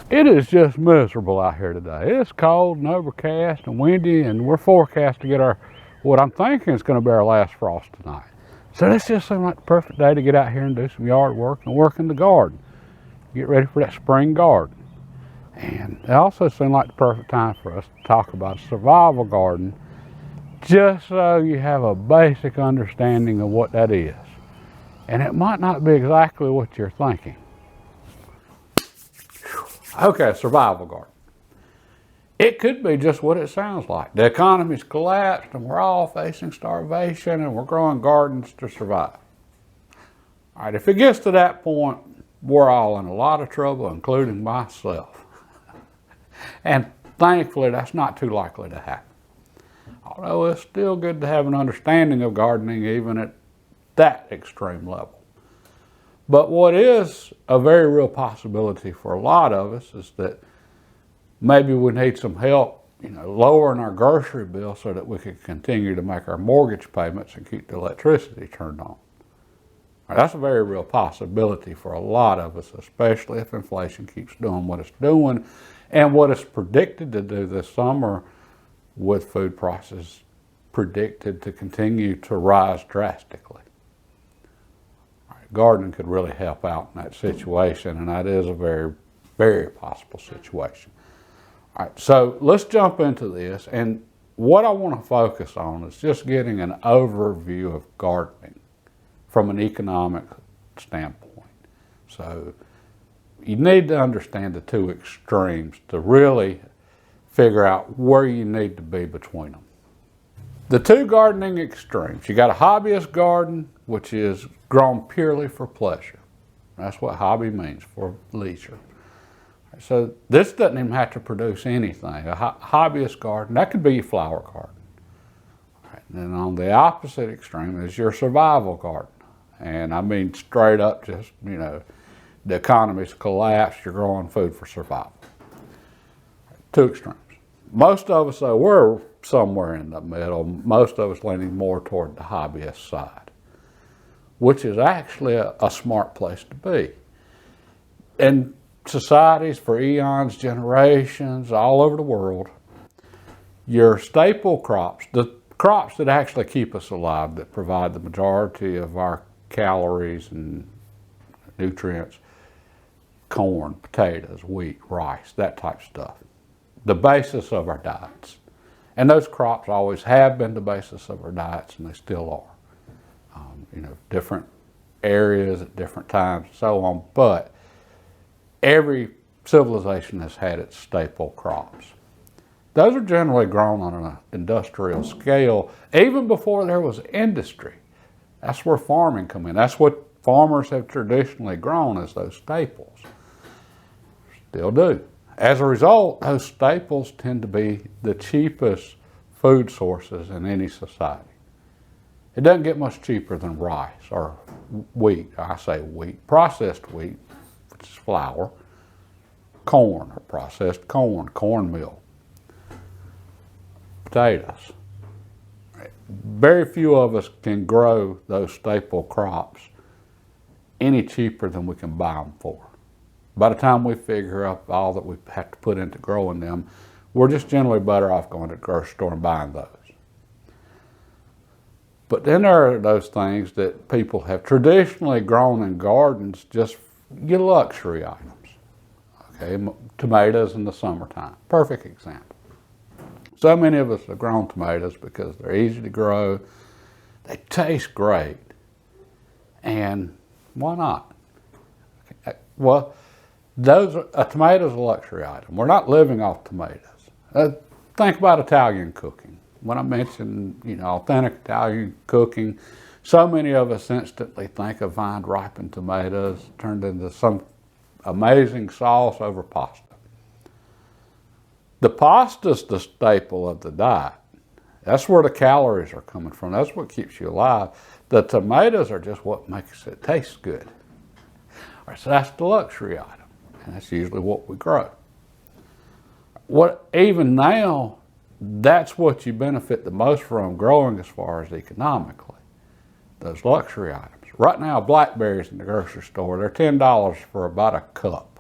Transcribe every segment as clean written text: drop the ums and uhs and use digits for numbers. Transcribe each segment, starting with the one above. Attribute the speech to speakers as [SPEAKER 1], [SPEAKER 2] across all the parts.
[SPEAKER 1] It is just miserable out here today. It's cold and overcast and windy, and we're forecast to get what I'm thinking is going to be our last frost tonight. So this just seemed like the perfect day to get out here and do some yard work and work in the garden. Get ready for that spring garden. And it also seemed like the perfect time for us to talk about a survival garden, just so you have a basic understanding of what that is. And it might not be exactly what you're thinking. Okay, survival garden. It could be just what it sounds like. The economy's collapsed and we're all facing starvation and we're growing gardens to survive. All right, if it gets to that point, we're all in a lot of trouble, including myself. And thankfully, that's not too likely to happen. Although it's still good to have an understanding of gardening even at that extreme level. But what is a very real possibility for a lot of us is that maybe we need some help, lowering our grocery bill so that we can continue to make our mortgage payments and keep the electricity turned on. That's a very real possibility for a lot of us, especially if inflation keeps doing what it's doing and what it's predicted to do this summer, with food prices predicted to continue to rise drastically. Gardening could really help out in that situation, and that is a very, very possible situation. All right, so let's jump into this, and what I want to focus on is just getting an overview of gardening from an economic standpoint. So you need to understand the two extremes to really figure out where you need to be between them. The two gardening extremes. You got a hobbyist garden, which is grown purely for pleasure. That's what hobby means, for leisure. So this doesn't even have to produce anything. A hobbyist garden, that could be a flower garden. Right. And then on the opposite extreme is your survival garden. And I mean straight up just, the economy's collapsed, you're growing food for survival. Two extremes. Most of us, though, we're somewhere in the middle. Most of us leaning more toward the hobbyist side, which is actually a smart place to be. In societies for eons, generations, all over the world, your staple crops, the crops that actually keep us alive, that provide the majority of our calories and nutrients, corn, potatoes, wheat, rice, that type of stuff, the basis of our diets. And those crops always have been the basis of our diets, and they still are. Different areas at different times and so on, but every civilization has had its staple crops. Those are generally grown on an industrial scale, even before there was industry. That's where farming come in. That's what farmers have traditionally grown, as those staples. Still do. As a result, those staples tend to be the cheapest food sources in any society. It doesn't get much cheaper than rice or wheat. I say wheat, processed wheat, which is flour, corn or processed corn, cornmeal, potatoes. Very few of us can grow those staple crops any cheaper than we can buy them for. By the time we figure out all that we have to put into growing them, we're just generally better off going to the grocery store and buying those. But then there are those things that people have traditionally grown in gardens, just your luxury items. Okay, tomatoes in the summertime, perfect example. So many of us have grown tomatoes because they're easy to grow, they taste great, and why not? Okay. Well, a tomato's a luxury item. We're not living off tomatoes. Think about Italian cooking. When I mention, authentic Italian cooking, so many of us instantly think of vine-ripened tomatoes turned into some amazing sauce over pasta. The pasta's the staple of the diet. That's where the calories are coming from. That's what keeps you alive. The tomatoes are just what makes it taste good. All right, so that's the luxury item, and that's usually what we grow. Even now, that's what you benefit the most from growing as far as economically, those luxury items. Right now, blackberries in the grocery store, they're $10 for about a cup.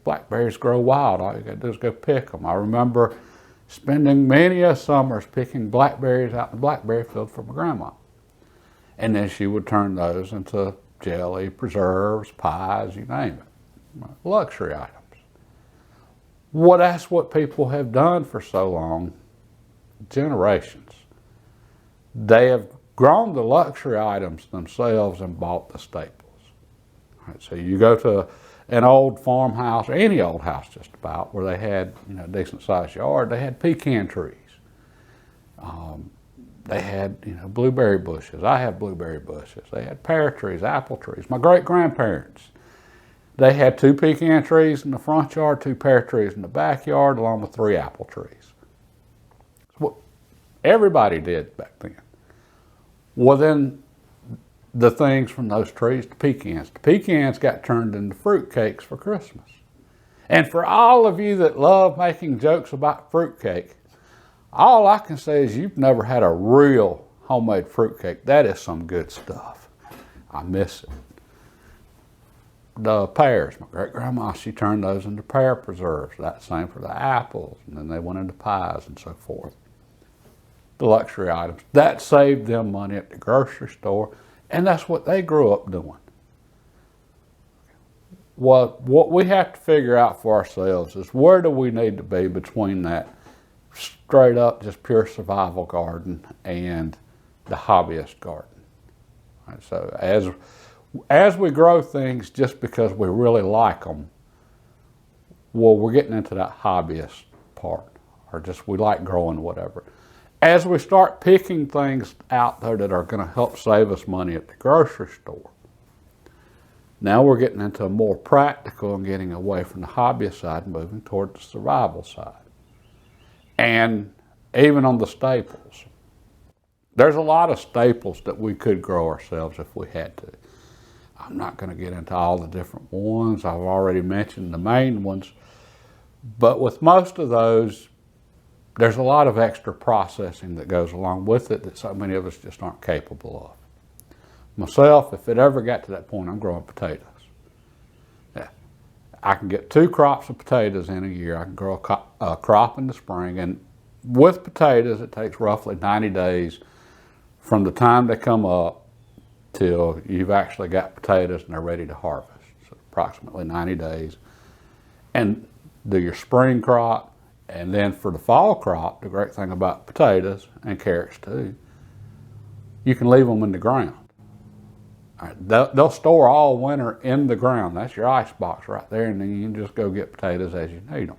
[SPEAKER 1] blackberries grow wild. All you got to do is go pick them. I remember spending many a summers picking blackberries out in the blackberry field for my grandma. And then she would turn those into jelly, preserves, pies, you name it. Luxury items. Well, that's what people have done for so long, generations. They have grown the luxury items themselves and bought the staples. All right, so you go to an old farmhouse, or any old house just about, where they had, a decent sized yard, they had pecan trees. They had, blueberry bushes. I have blueberry bushes. They had pear trees, apple trees. My great-grandparents, they had 2 pecan trees in the front yard, 2 pear trees in the backyard, along with 3 apple trees. That's what everybody did back then. Well, then the things from those trees, the pecans got turned into fruit cakes for Christmas. And for all of you that love making jokes about fruitcake, all I can say is you've never had a real homemade fruitcake. That is some good stuff. I miss it. The pears, my great-grandma, she turned those into pear preserves. That's the same for the apples, and then they went into pies and so forth. The luxury items. That saved them money at the grocery store, and that's what they grew up doing. Well, what we have to figure out for ourselves is where do we need to be between that straight up just pure survival garden and the hobbyist garden. Right, so as we grow things just because we really like them, well, we're getting into that hobbyist part, or just we like growing whatever. As we start picking things out there that are going to help save us money at the grocery store, now we're getting into a more practical and getting away from the hobbyist side and moving toward the survival side. And even on the staples, there's a lot of staples that we could grow ourselves if we had to. I'm not going to get into all the different ones. I've already mentioned the main ones. But with most of those, there's a lot of extra processing that goes along with it that so many of us just aren't capable of. Myself, if it ever got to that point, I'm growing potatoes. Yeah. I can get 2 crops of potatoes in a year. I can grow a crop in the spring. And with potatoes, it takes roughly 90 days from the time they come up till you've actually got potatoes and they're ready to harvest. So approximately 90 days. And do your spring crop. And then for the fall crop, the great thing about potatoes and carrots too, you can leave them in the ground. All right, they'll store all winter in the ground. That's your ice box right there, and then you can just go get potatoes as you need them.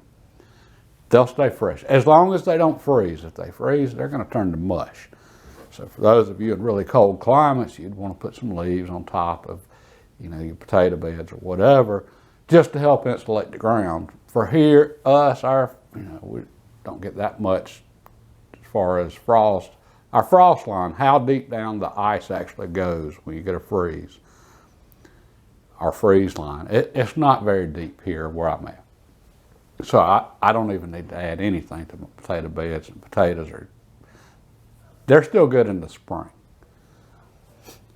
[SPEAKER 1] They'll stay fresh, as long as they don't freeze. If they freeze, they're going to turn to mush. So for those of you in really cold climates, you'd want to put some leaves on top of, your potato beds or whatever, just to help insulate the ground. For here, we don't get that much as far as frost. Our frost line, how deep down the ice actually goes when you get a freeze. Our freeze line, it's not very deep here where I'm at. So I don't even need to add anything to my potato beds, and potatoes they're still good in the spring.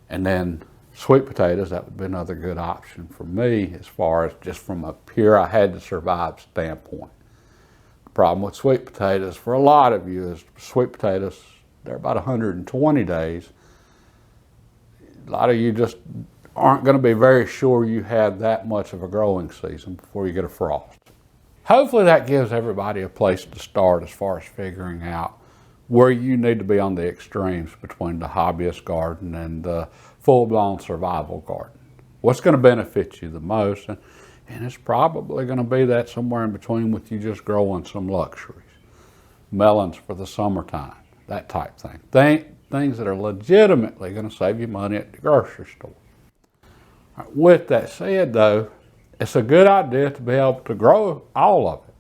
[SPEAKER 1] And then sweet potatoes, that would be another good option for me as far as just from a pure I had to survive standpoint. The problem with sweet potatoes for a lot of you is sweet potatoes, they're about 120 days. A lot of you just aren't going to be very sure you had that much of a growing season before you get a frost. Hopefully that gives everybody a place to start as far as figuring out where you need to be on the extremes between the hobbyist garden and the full-blown survival garden. What's going to benefit you the most? And it's probably going to be that somewhere in between with you just growing some luxuries. Melons for the summertime, that type thing. Things that are legitimately going to save you money at the grocery store. Right, with that said, though, it's a good idea to be able to grow all of it.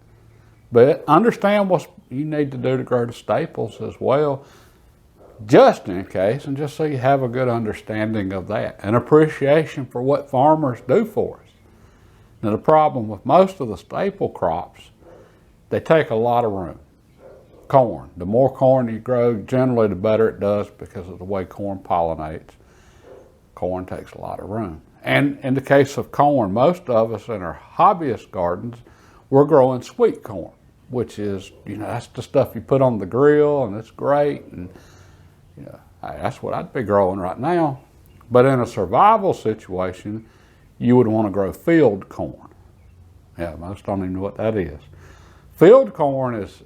[SPEAKER 1] But understand what you need to do to grow the staples as well, just in case, and just so you have a good understanding of that, an appreciation for what farmers do for us. Now, the problem with most of the staple crops, they take a lot of room. Corn. The more corn you grow, generally the better it does because of the way corn pollinates. Corn takes a lot of room. And in the case of corn, most of us in our hobbyist gardens, we're growing sweet corn, which is, that's the stuff you put on the grill and it's great. And, that's what I'd be growing right now. But in a survival situation, you would want to grow field corn. Yeah, most don't even know what that is. Field corn is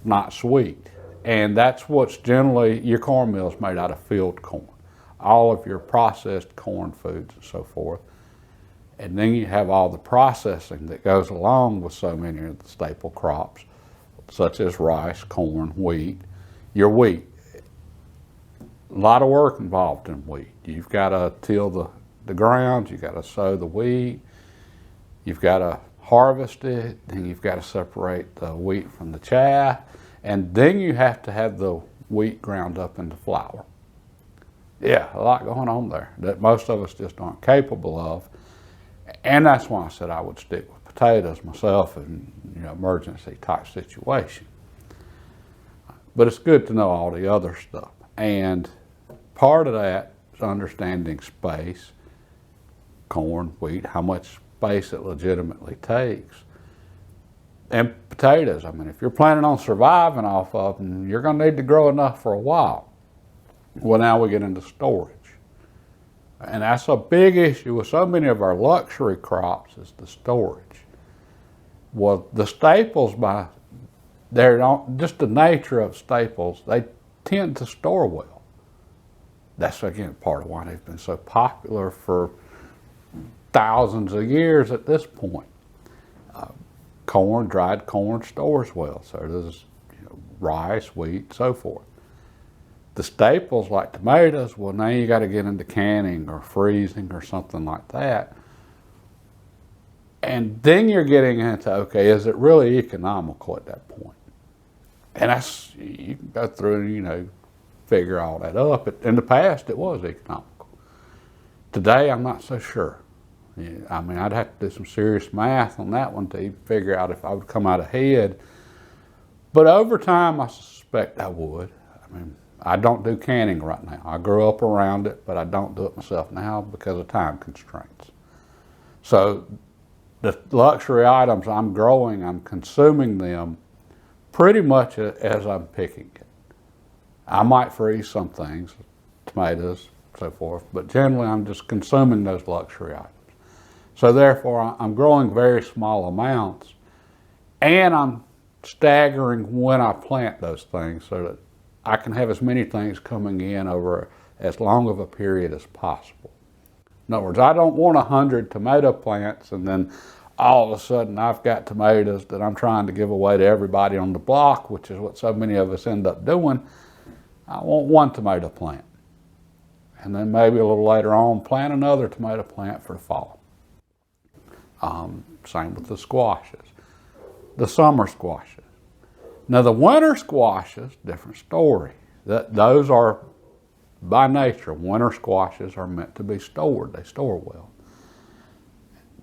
[SPEAKER 1] not sweet. And that's what's generally, your cornmeal is made out of field corn. All of your processed corn foods and so forth. And then you have all the processing that goes along with so many of the staple crops, such as rice, corn, wheat. Your wheat, a lot of work involved in wheat. You've got to till the ground, you've got to sow the wheat, you've got to harvest it, then you've got to separate the wheat from the chaff, and then you have to have the wheat ground up into flour. Yeah, a lot going on there that most of us just aren't capable of. And that's why I said I would stick with potatoes myself in emergency type situation. But it's good to know all the other stuff. And part of that is understanding space, corn, wheat, how much space it legitimately takes. And potatoes, if you're planning on surviving off of them, you're going to need to grow enough for a while. Well, now we get into storage. And that's a big issue with so many of our luxury crops is the storage. Well, the staples, just the nature of staples, they tend to store well. That's, again, part of why they've been so popular for thousands of years at this point. Corn, dried corn stores well. So does rice, wheat, so forth. The staples like tomatoes, well, now you got to get into canning or freezing or something like that. And then you're getting into, okay, is it really economical at that point? And you can go through and, figure all that up. In the past, it was economical. Today, I'm not so sure. I'd have to do some serious math on that one to even figure out if I would come out ahead. But over time, I suspect I would. I don't do canning right now. I grew up around it, but I don't do it myself now because of time constraints. So the luxury items I'm growing, I'm consuming them pretty much as I'm picking it. I might freeze some things, tomatoes, so forth, but generally I'm just consuming those luxury items. So therefore I'm growing very small amounts, and I'm staggering when I plant those things so that I can have as many things coming in over as long of a period as possible. In other words, I don't want 100 tomato plants and then all of a sudden I've got tomatoes that I'm trying to give away to everybody on the block, which is what so many of us end up doing. I want one tomato plant. And then maybe a little later on, plant another tomato plant for the fall. Same with the squashes, the summer squashes. Now the winter squashes, different story. Those are, by nature, winter squashes are meant to be stored. They store well.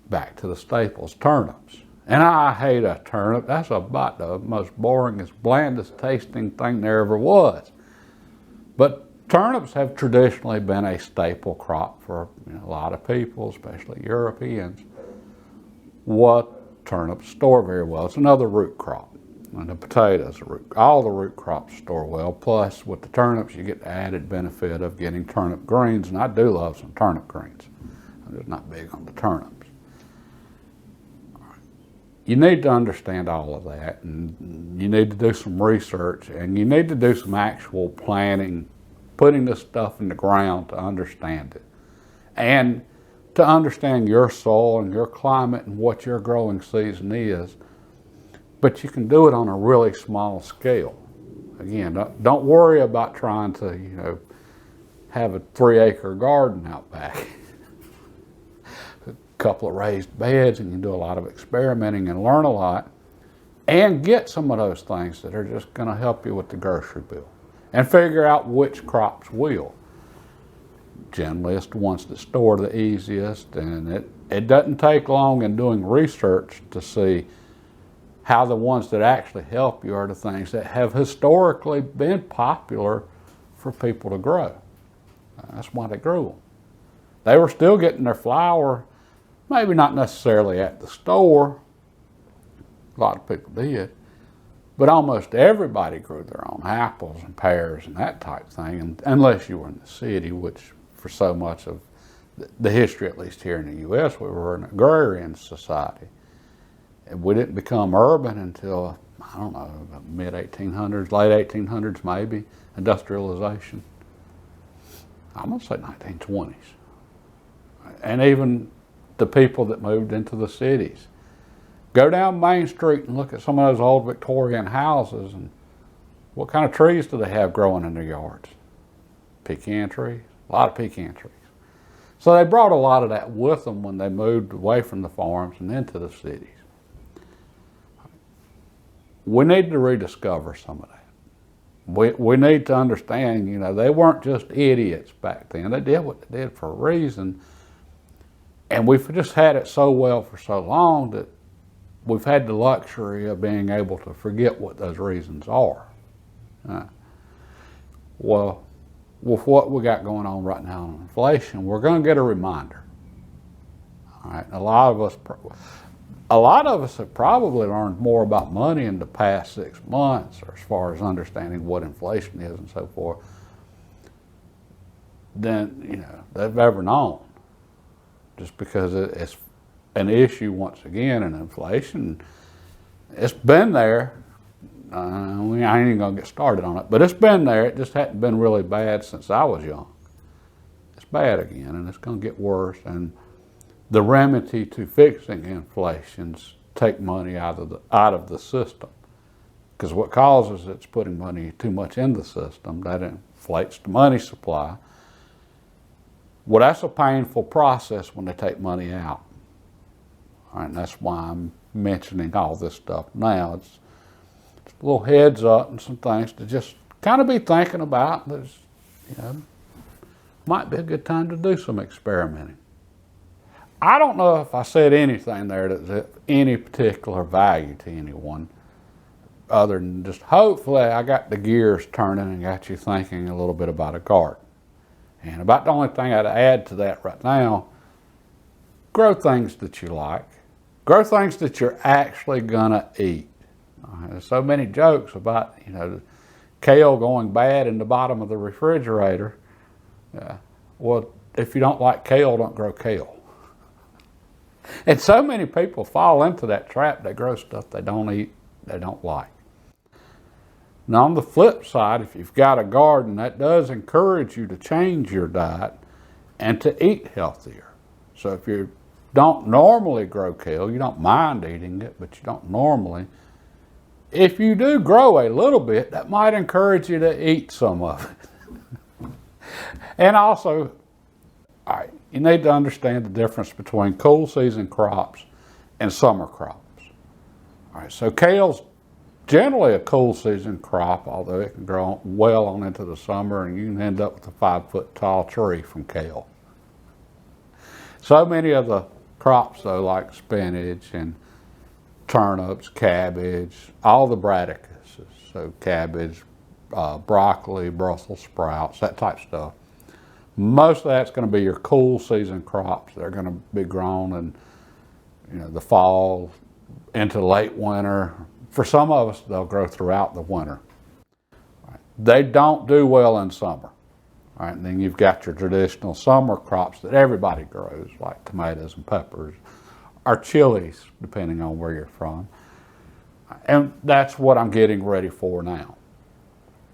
[SPEAKER 1] Back to the staples, turnips. And I hate a turnip. That's about the most boringest, blandest tasting thing there ever was. But turnips have traditionally been a staple crop for a lot of people, especially Europeans. What turnips store very well. It's another root crop. And the potatoes, all the root crops store well. Plus, with the turnips, you get the added benefit of getting turnip greens. And I do love some turnip greens. I'm just not big on the turnips. You need to understand all of that. And you need to do some research. And you need to do some actual planning, putting this stuff in the ground to understand it. And to understand your soil and your climate and what your growing season is. But you can do it on a really small scale. Again, don't worry about trying to, have a 3-acre garden out back. A couple of raised beds, and you can do a lot of experimenting and learn a lot. And get some of those things that are just going to help you with the grocery bill. And figure out which crops will. Generally, it's the ones that store the easiest. And it doesn't take long in doing research to see how the ones that actually help you are the things that have historically been popular for people to grow. That's why they grew them. They were still getting their flour, maybe not necessarily at the store. A lot of people did. But almost everybody grew their own apples and pears and that type thing, and unless you were in the city, which for so much of the history, at least here in the U.S., we were an agrarian society. And we didn't become urban until, I don't know, mid-1800s, late 1800s maybe, industrialization. I'm going to say 1920s. And even the people that moved into the cities. Go down Main Street and look at some of those old Victorian houses, and what kind of trees do they have growing in their yards? Pecan trees, a lot of pecan trees. So they brought a lot of that with them when they moved away from the farms and into the cities. We need to rediscover some of that. We need to understand, you know, they weren't just idiots back then. They did what they did for a reason. And we've just had it so well for so long that we've had the luxury of being able to forget what those reasons are. Well, with what we got going on right now on inflation, we're going to get a reminder. All right, a lot of us have probably learned more about money in the past 6 months, or as far as understanding what inflation is and so forth, than, you know, they've ever known. Just because it's an issue once again, and inflation, it's been there. I ain't even gonna get started on it, but it's been there. It just hadn't been really bad since I was young. It's bad again, and it's gonna get worse. And the remedy to fixing inflation's take money out of the system, because what causes it's putting money too much in the system. That inflates the money supply. Well, that's a painful process when they take money out. All right, and that's why I'm mentioning all this stuff now. It's a little heads up and some things to just kind of be thinking about. There's, you know, might be a good time to do some experimenting. I don't know if I said anything there that's of any particular value to anyone, other than just hopefully I got the gears turning and got you thinking a little bit about a garden. And about the only thing I'd add to that right now, grow things that you like. Grow things that you're actually gonna eat. There's so many jokes about, you know, kale going bad in the bottom of the refrigerator. Well, if you don't like kale, don't grow kale. And so many people fall into that trap. They grow stuff they don't eat, they don't like. Now, on the flip side, if you've got a garden, that does encourage you to change your diet and to eat healthier. So if you don't normally grow kale, you don't mind eating it, but you don't normally. If you do grow a little bit, that might encourage you to eat some of it. And also, all right, you need to understand the difference between cool season crops and summer crops. All right, so kale's generally a cool season crop, although it can grow well on into the summer, and you can end up with a 5-foot tall tree from kale. So many of the crops, though, like spinach and turnips, cabbage, all the bradycuses, so cabbage, broccoli, Brussels sprouts, that type of stuff. Most of that's going to be your cool season crops. They're going to be grown in, you know, the fall into late winter. For some of us, they'll grow throughout the winter. Right. They don't do well in summer. All right, and then you've got your traditional summer crops that everybody grows, like tomatoes and peppers, or chilies, depending on where you're from. And that's what I'm getting ready for now.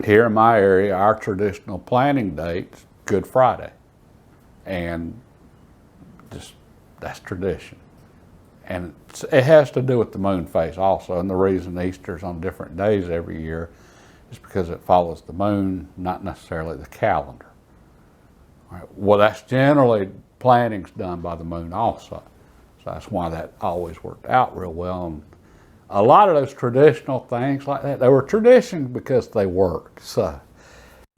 [SPEAKER 1] Here in my area, our traditional planting date's Good Friday. And just, that's tradition. And it has to do with the moon phase also. And the reason Easter's on different days every year is because it follows the moon, not necessarily the calendar. All right. Well, that's generally, planting's done by the moon also. So that's why that always worked out real well. And a lot of those traditional things like that, they were tradition because they worked. So,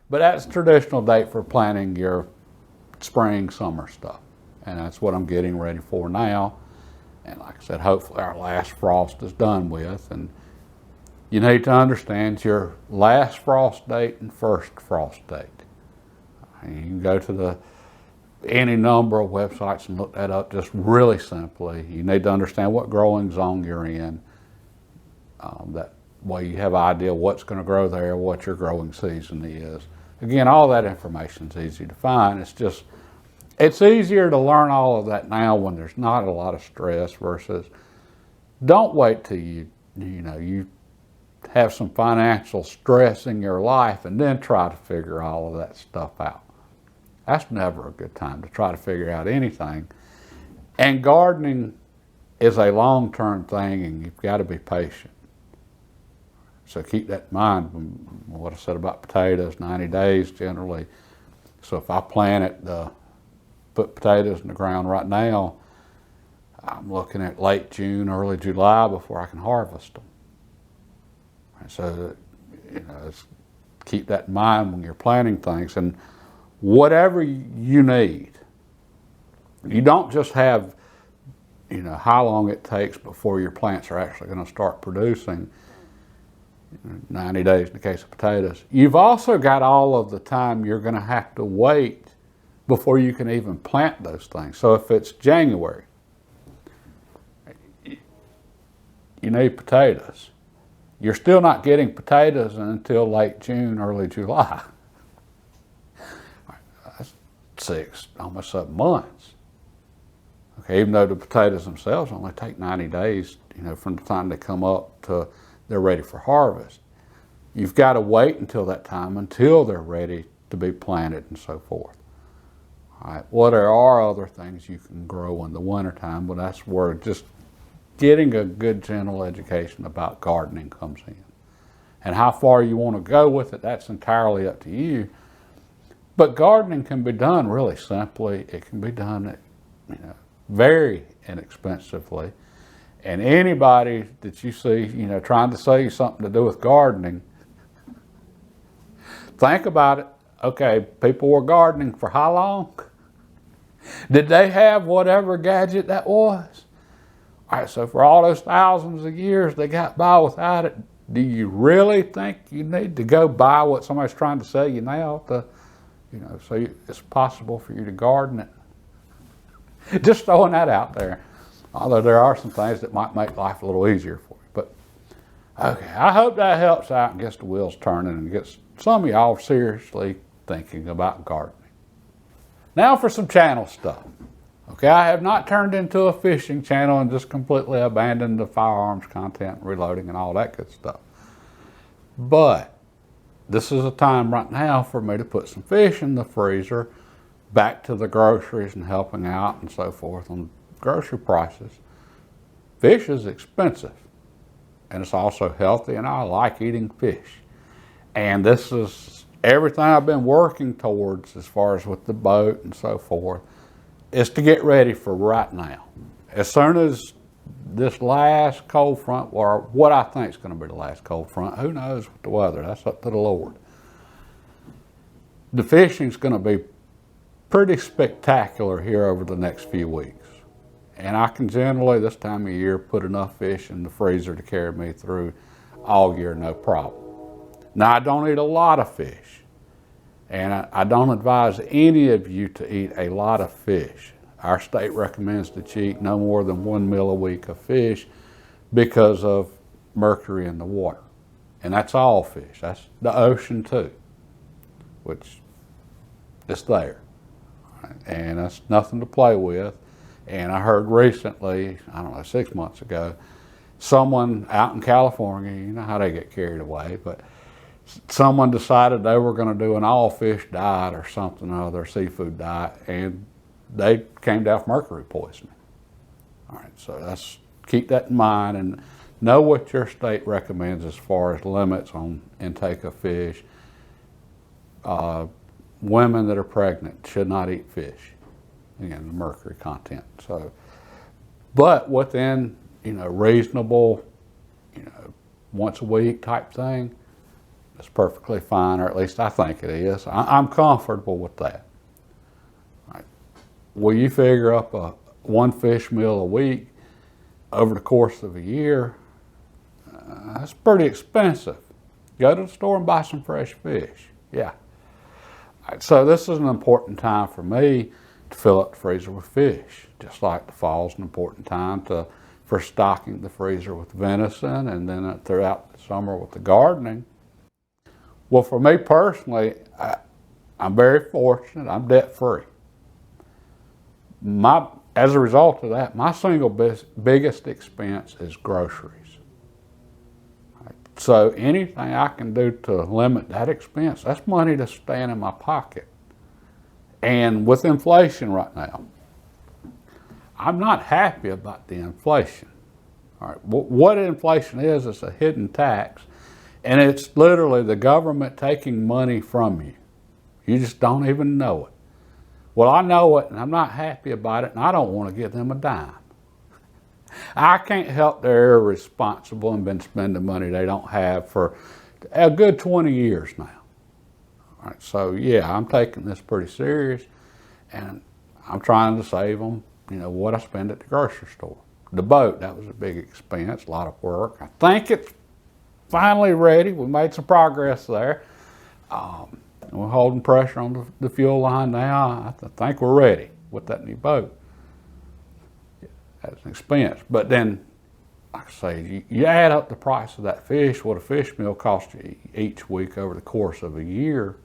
[SPEAKER 1] but that's the traditional date for planting your spring, summer stuff. And that's what I'm getting ready for now. And like I said, hopefully our last frost is done with. And you need to understand your last frost date and first frost date. You can go to the any number of websites and look that up just really simply. You need to understand what growing zone you're in. That way you have an idea what's going to grow there, what your growing season is. Again, all that information is easy to find. It's easier to learn all of that now when there's not a lot of stress versus don't wait till you have some financial stress in your life and then try to figure all of that stuff out. That's never a good time to try to figure out anything. And gardening is a long-term thing, and you've got to be patient. So keep that in mind. What I said about potatoes, 90 days generally. So if I put potatoes in the ground right now, I'm looking at late June, early July before I can harvest them. And so, keep that in mind when you're planting things. And whatever you need, you don't just have, how long it takes before your plants are actually going to start producing. 90 days in the case of potatoes. You've also got all of the time you're going to have to wait before you can even plant those things. So if it's January, you need potatoes. You're still not getting potatoes until late June, early July. That's 6, almost 7 months. Okay, even though the potatoes themselves only take 90 days, from the time they come up to they're ready for harvest. You've got to wait until that time, until they're ready to be planted and so forth. All right. Well, there are other things you can grow in the wintertime, but that's where just getting a good general education about gardening comes in. And how far you want to go with it, that's entirely up to you. But gardening can be done really simply. It can be done, very inexpensively. And anybody that you see, trying to sell you something to do with gardening, think about it. Okay, people were gardening for how long? Did they have whatever gadget that was? All right, so for all those thousands of years they got by without it, do you really think you need to go buy what somebody's trying to sell you now so it's possible for you to garden it? Just throwing that out there. Although there are some things that might make life a little easier for you. But, okay, I hope that helps out and gets the wheels turning and gets some of y'all seriously thinking about gardening. Now for some channel stuff. Okay, I have not turned into a fishing channel and just completely abandoned the firearms content, reloading and all that good stuff. But this is a time right now for me to put some fish in the freezer, back to the groceries and helping out and so forth on grocery prices. Fish is expensive, and it's also healthy, and I like eating fish. And this is everything I've been working towards as far as with the boat and so forth, is to get ready for right now. As soon as this last cold front, or what I think is going to be the last cold front, who knows with the weather, that's up to the Lord. The fishing's going to be pretty spectacular here over the next few weeks. And I can generally, this time of year, put enough fish in the freezer to carry me through all year, no problem. Now, I don't eat a lot of fish. And I don't advise any of you to eat a lot of fish. Our state recommends that you eat no more than 1 meal a week of fish because of mercury in the water. And that's all fish. That's the ocean too, which is there. And that's nothing to play with. And I heard recently, 6 months ago, someone out in California, you know how they get carried away, but someone decided they were going to do an all-fish diet or something or other, seafood diet, and they came down with mercury poisoning. All right, so keep that in mind and know what your state recommends as far as limits on intake of fish. Women that are pregnant should not eat fish. Again, the mercury content. So, but within reasonable, once a week type thing, it's perfectly fine, or at least I think it is. I'm comfortable with that. All right. Will you figure up a 1 fish meal a week over the course of a year? That's pretty expensive. Go to the store and buy some fresh fish. Yeah. All right, so this is an important time for me to fill up the freezer with fish. Just like the fall's an important time for stocking the freezer with venison, and then throughout the summer with the gardening. Well, for me personally, I'm very fortunate. I'm debt free. As a result of that, my single biggest expense is groceries. So anything I can do to limit that expense, that's money that's staying in my pocket. And with inflation right now, I'm not happy about the inflation. All right, what inflation is a hidden tax, and it's literally the government taking money from you. You just don't even know it. Well, I know it, and I'm not happy about it, and I don't want to give them a dime. I can't help they're irresponsible and been spending money they don't have for a good 20 years now. All right, so yeah, I'm taking this pretty serious, and I'm trying to save them, what I spend at the grocery store. The boat, that was a big expense, a lot of work. I think it's finally ready. We made some progress there. We're holding pressure on the fuel line now. I think we're ready with that new boat. That's an expense. But then, like I say, you add up the price of that fish, what a fish meal costs you each week over the course of a year.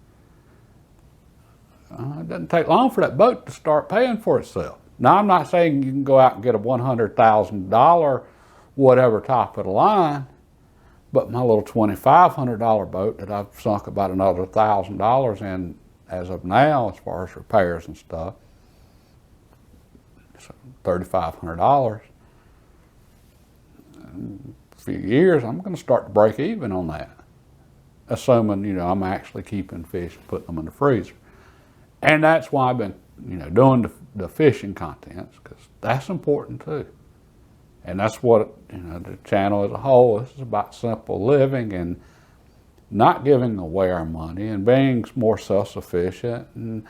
[SPEAKER 1] It doesn't take long for that boat to start paying for itself. Now, I'm not saying you can go out and get a $100,000 whatever top of the line, but my little $2,500 boat that I've sunk about another $1,000 in as of now, as far as repairs and stuff, so $3,500. In a few years, I'm going to start to break even on that, assuming I'm actually keeping fish and putting them in the freezer. And that's why I've been doing the fishing contents, because that's important too. And that's what the channel as a whole, this is about simple living and not giving away our money and being more self-sufficient and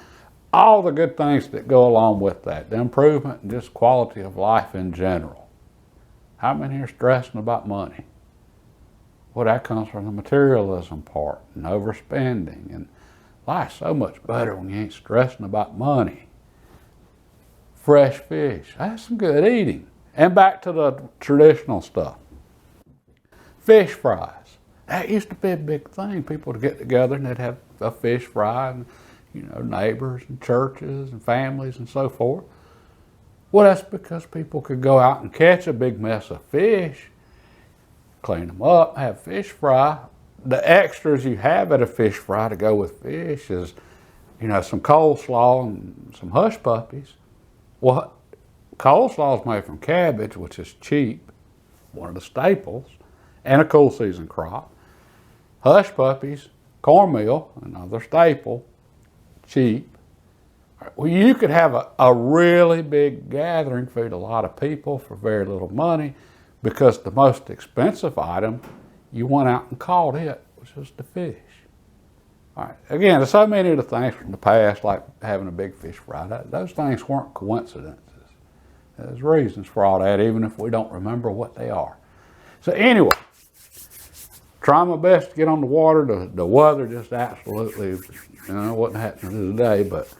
[SPEAKER 1] all the good things that go along with that, the improvement and just quality of life in general. How many are stressing about money? Well, that comes from the materialism part and overspending, and life's so much better when you ain't stressing about money. Fresh fish, that's some good eating. And back to the traditional stuff. Fish fries. That used to be a big thing. People would get together and they'd have a fish fry, and neighbors and churches and families and so forth. Well, that's because people could go out and catch a big mess of fish, clean them up, have fish fry. The extras you have at a fish fry to go with fish is, some coleslaw and some hush puppies. Well, coleslaw is made from cabbage, which is cheap, one of the staples, and a cool season crop. Hush puppies, cornmeal, another staple, cheap. Well, you could have a really big gathering, feed a lot of people for very little money, because the most expensive item, you went out and caught it, was just the fish. All right. Again, there's so many of the things from the past, like having a big fish fry, those things weren't coincidences. There's reasons for all that, even if we don't remember what they are. So anyway, trying my best to get on the water. The weather just absolutely, wasn't happening today, but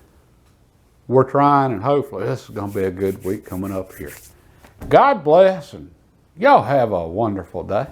[SPEAKER 1] we're trying, and hopefully this is going to be a good week coming up here. God bless, and y'all have a wonderful day.